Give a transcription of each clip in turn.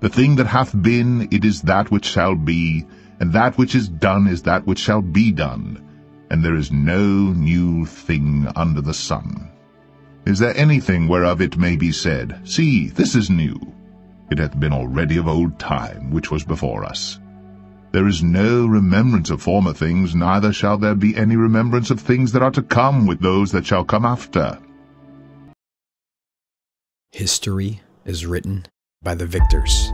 The thing that hath been, it is that which shall be, and that which is done is that which shall be done, and there is no new thing under the sun. Is there anything whereof it may be said, See, this is new? It hath been already of old time, which was before us. There is no remembrance of former things, neither shall there be any remembrance of things that are to come with those that shall come after. History is written by the victors.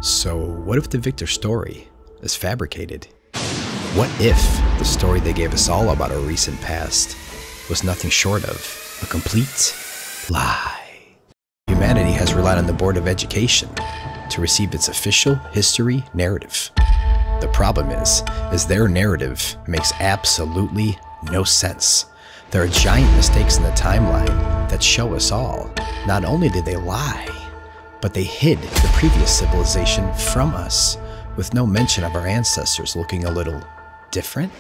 So what if the victor story is fabricated? What if the story they gave us all about our recent past was nothing short of a complete lie? Humanity has relied on the Board of Education to receive its official history narrative. The problem is their narrative makes absolutely no sense. There are giant mistakes in the timeline that show us all. Not only did they lie, but they hid the previous civilization from us, with no mention of our ancestors looking a little different,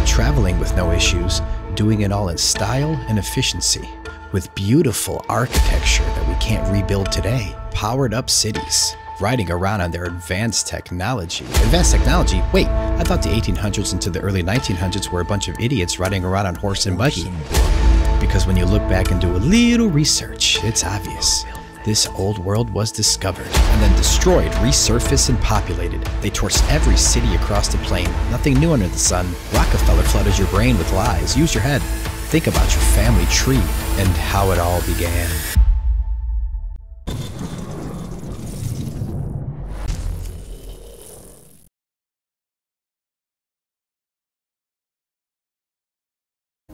traveling with no issues, doing it all in style and efficiency, with beautiful architecture that we can't rebuild today, powered up cities, riding around on their advanced technology. Advanced technology? Wait, I thought the 1800s into the early 1900s were a bunch of idiots riding around on horse and buggy. Because when you look back and do a little research, it's obvious. This old world was discovered and then destroyed, resurfaced, and populated. They torched every city across the plain. Nothing new under the sun. Rockefeller flooded your brain with lies. Use your head. Think about your family tree and how it all began.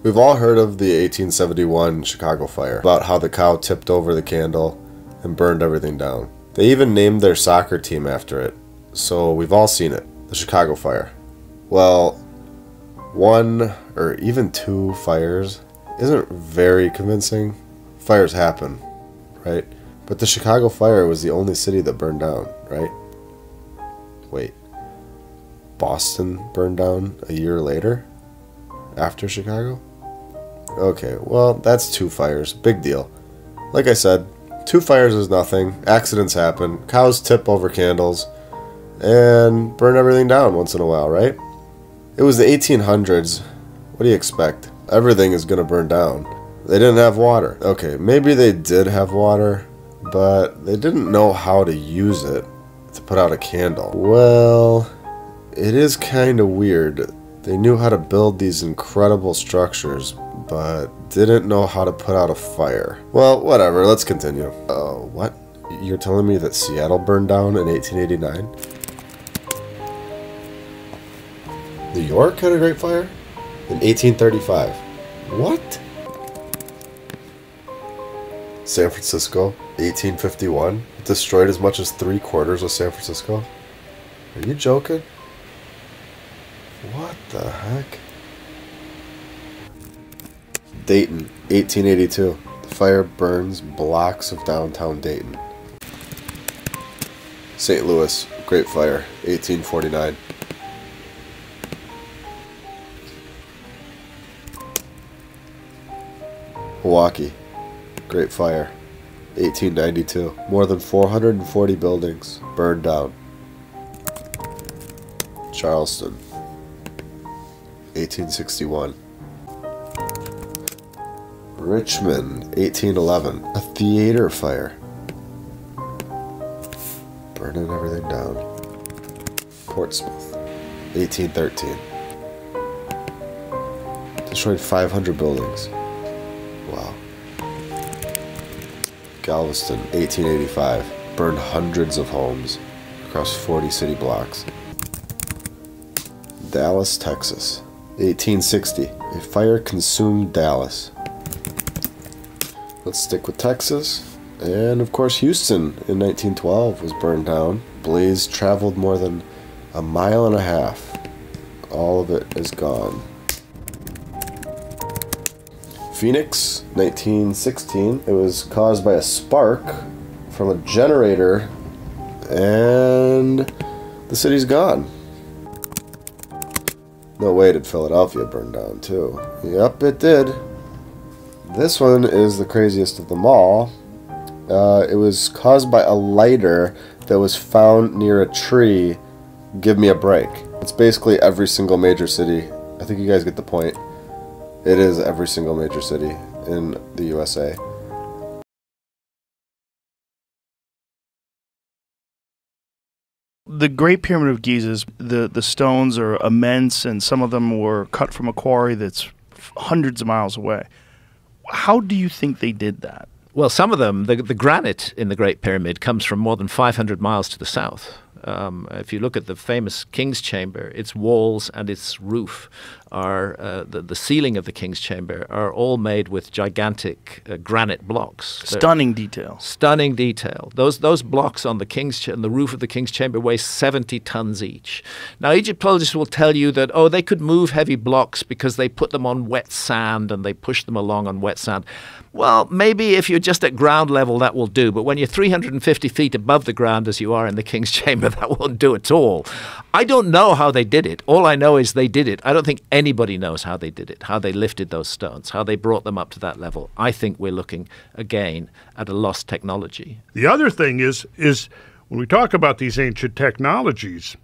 We've all heard of the 1871 Chicago fire, about how the cow tipped over the candle and burned everything down. They even named their soccer team after it, so we've all seen it, the Chicago fire. Well, one or even two fires isn't very convincing. Fires happen, right? But the Chicago fire was the only city that burned down, right? Wait, Boston burned down a year later? After Chicago? Okay, well, that's two fires. Big deal. Like I said, two fires is nothing. Accidents happen. Cows tip over candles and burn everything down once in a while, right? It was the 1800s. What do you expect? Everything is going to burn down. They didn't have water. Okay, maybe they did have water, but they didn't know how to use it to put out a candle. Well, it is kind of weird. They knew how to build these incredible structures, but didn't know how to put out a fire. Well, whatever, let's continue. What? You're telling me that Seattle burned down in 1889? New York had a Great Fire? In 1835. What? San Francisco, 1851? It destroyed as much as 3/4 of San Francisco? Are you joking? What the heck? Dayton, 1882. The fire burns blocks of downtown Dayton. St. Louis, Great Fire, 1849. Milwaukee, Great Fire, 1892. More than 440 buildings burned down. Charleston, 1861. Richmond, 1811. A theater fire. Burning everything down. Portsmouth, 1813. Destroyed 500 buildings. Wow. Galveston, 1885. Burned hundreds of homes across 40 city blocks. Dallas, Texas, 1860. A fire consumed Dallas. Let's stick with Texas. And of course Houston in 1912 was burned down. Blaze traveled more than 1.5 miles. All of it is gone. Phoenix, 1916. It was caused by a spark from a generator, and the city's gone. No way did Philadelphia burn down too. Yep, it did. This one is the craziest of them all. It was caused by a lighter that was found near a tree. Give me a break. It's basically every single major city. I think you guys get the point. It is every single major city in the USA. The Great Pyramid of Giza, the stones are immense, and some of them were cut from a quarry that's hundreds of miles away. How do you think they did that? Well, some of them, the granite in the Great Pyramid comes from more than 500 miles to the south. If you look at the famous King's Chamber, its walls and its roof are, the ceiling of the King's Chamber are all made with gigantic granite blocks. Stunning detail. Stunning detail. Those blocks on the roof of the King's Chamber weigh 70 tons each. Now, Egyptologists will tell you that, oh, they could move heavy blocks because they put them on wet sand and they push them along on wet sand. Well, maybe if you're just at ground level, that will do. But when you're 350 feet above the ground, as you are in the King's Chamber, that won't do at all. I don't know how they did it. All I know is they did it. I don't think anybody knows how they did it, how they lifted those stones, how they brought them up to that level. I think we're looking, again, at a lost technology. The other thing is when we talk about these ancient technologies,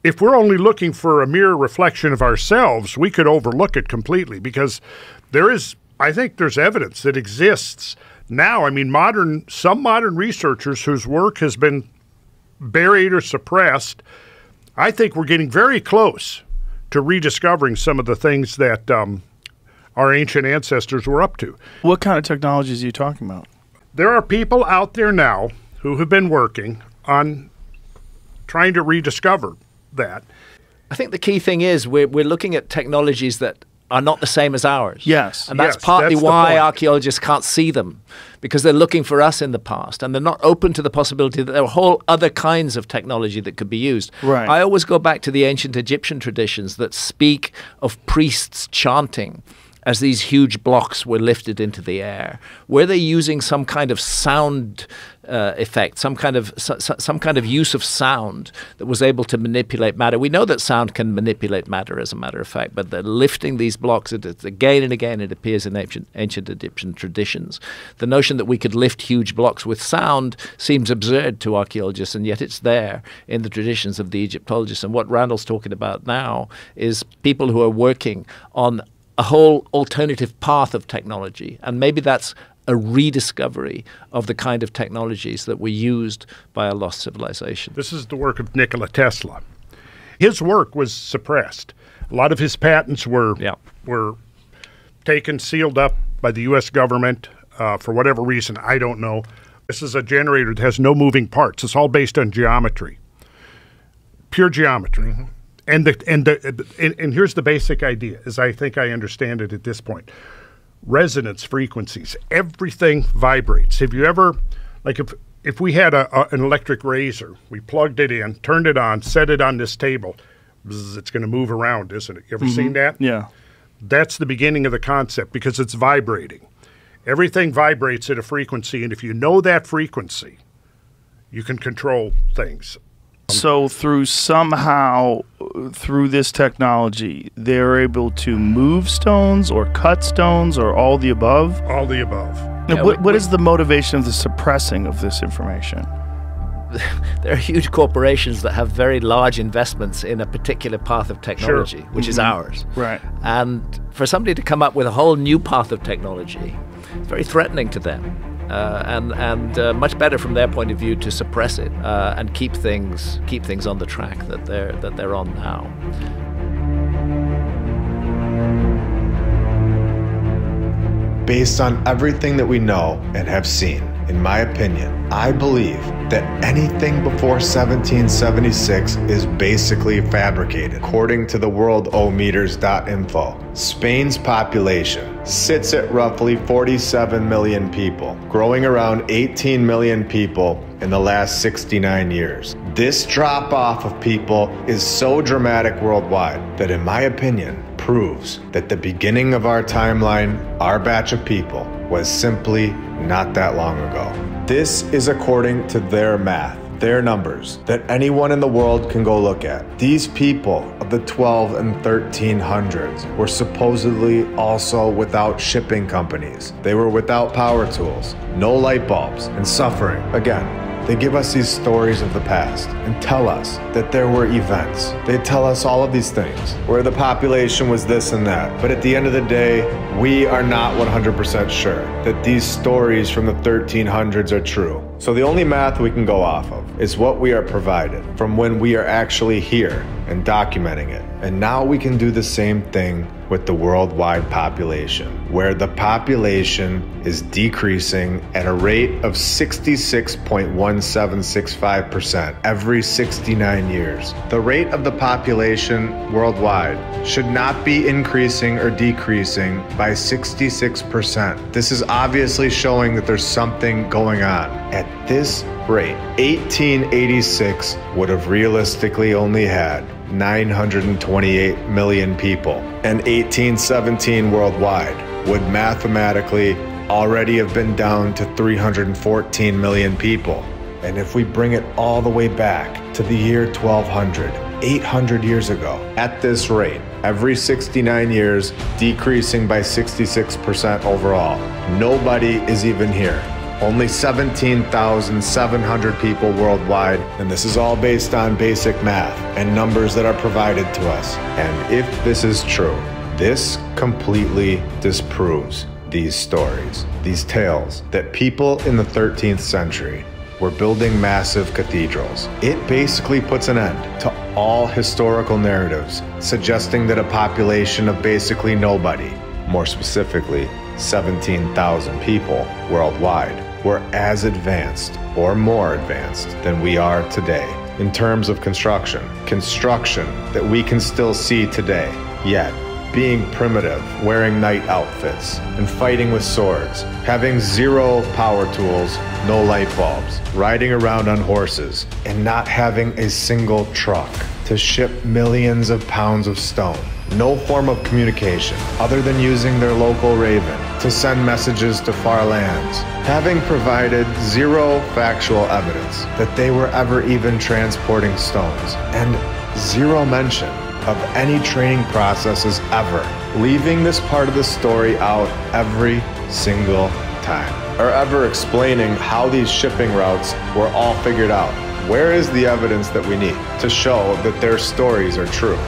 if we're only looking for a mere reflection of ourselves, we could overlook it completely, because I think there's evidence that exists now. I mean, some modern researchers whose work has been buried or suppressed, I think we're getting very close to rediscovering some of the things that our ancient ancestors were up to. What kind of technologies are you talking about? There are people out there now who have been working on trying to rediscover that. I think the key thing is we're looking at technologies that are not the same as ours. Yes. And that's partly why archaeologists can't see them, because they're looking for us in the past, and they're not open to the possibility that there are whole other kinds of technology that could be used. Right. I always go back to the ancient Egyptian traditions that speak of priests chanting as these huge blocks were lifted into the air. Were they using some kind of sound effect, some kind of use of sound that was able to manipulate matter? We know that sound can manipulate matter, as a matter of fact, but they're lifting these blocks. Again and again, it appears in ancient Egyptian traditions. The notion that we could lift huge blocks with sound seems absurd to archaeologists, and yet it's there in the traditions of the Egyptologists. And what Randall's talking about now is people who are working on a whole alternative path of technology, and maybe that's a rediscovery of the kind of technologies that were used by a lost civilization. This is the work of Nikola Tesla. His work was suppressed. A lot of his patents were taken, sealed up by the U.S. government for whatever reason. I don't know. This is a generator that has no moving parts. It's all based on geometry, pure geometry. Mm-hmm. And here's the basic idea, as I think I understand it at this point. Resonance frequencies. Everything vibrates. Have you ever, like if we had an electric razor, we plugged it in, turned it on, set it on this table, bzz, it's going to move around, isn't it? You ever seen that? Yeah. That's the beginning of the concept, because it's vibrating. Everything vibrates at a frequency, and if you know that frequency, you can control things. So through this technology, they're able to move stones or cut stones or all the above? All the above. Now, what is the motivation of the suppressing of this information? There are huge corporations that have very large investments in a particular path of technology, which is ours. Right. And for somebody to come up with a whole new path of technology, it's very threatening to them. And much better from their point of view to suppress it and keep things on the track that they're on now. Based on everything that we know and have seen, in my opinion, I believe that anything before 1776 is basically fabricated. According to the worldometers.info, Spain's population sits at roughly 47 million people, growing around 18 million people in the last 69 years. This drop-off of people is so dramatic worldwide that, in my opinion, proves that the beginning of our timeline, our batch of people, was simply not that long ago. This is according to their math. their numbers that anyone in the world can go look at. These people of the 12 and 1300s were supposedly also without shipping companies. They were without power tools, no light bulbs, and suffering. Again, they give us these stories of the past and tell us that there were events. They tell us all of these things, where the population was this and that. But at the end of the day, we are not 100% sure that these stories from the 1300s are true. So the only math we can go off of is what we are provided from when we are actually here and documenting it. And now we can do the same thing with the worldwide population, where the population is decreasing at a rate of 66.1765% every 69 years. The rate of the population worldwide should not be increasing or decreasing by 66%. This is obviously showing that there's something going on. At this rate, 1886 would have realistically only had 928 million people, and 1817 worldwide would mathematically already have been down to 314 million people. And if we bring it all the way back to the year 1200, 800 years ago, at this rate, every 69 years, decreasing by 66% overall, nobody is even here. Only 17,700 people worldwide, and this is all based on basic math and numbers that are provided to us. And if this is true, this completely disproves these stories, these tales that people in the 13th century were building massive cathedrals. It basically puts an end to all historical narratives suggesting that a population of basically nobody, more specifically 17,000 people worldwide, were as advanced or more advanced than we are today in terms of construction that we can still see today, yet being primitive, wearing night outfits, and fighting with swords, having zero power tools, no light bulbs, riding around on horses, and not having a single truck to ship millions of pounds of stone. No form of communication other than using their local raven to send messages to far lands, having provided zero factual evidence that they were ever even transporting stones, and zero mention of any training processes ever, leaving this part of the story out every single time, or ever explaining how these shipping routes were all figured out. Where is the evidence that we need to show that their stories are true?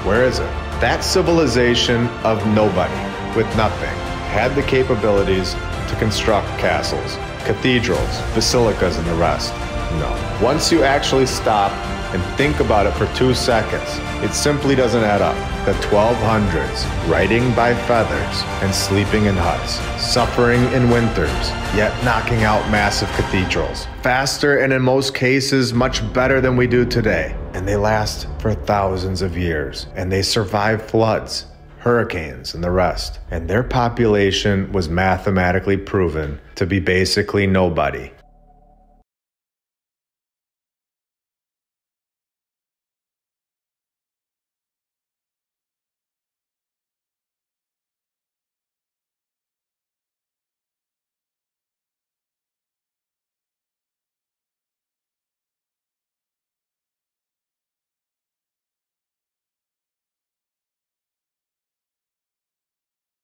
Where is it? That civilization of nobody with nothing had the capabilities to construct castles, cathedrals, basilicas, and the rest. No. Once you actually stop and think about it for 2 seconds, it simply doesn't add up. The 1200s, riding by feathers and sleeping in huts, suffering in winters, yet knocking out massive cathedrals, faster and in most cases much better than we do today. And they last for thousands of years, and they survive floods, hurricanes, and the rest. And their population was mathematically proven to be basically nobody.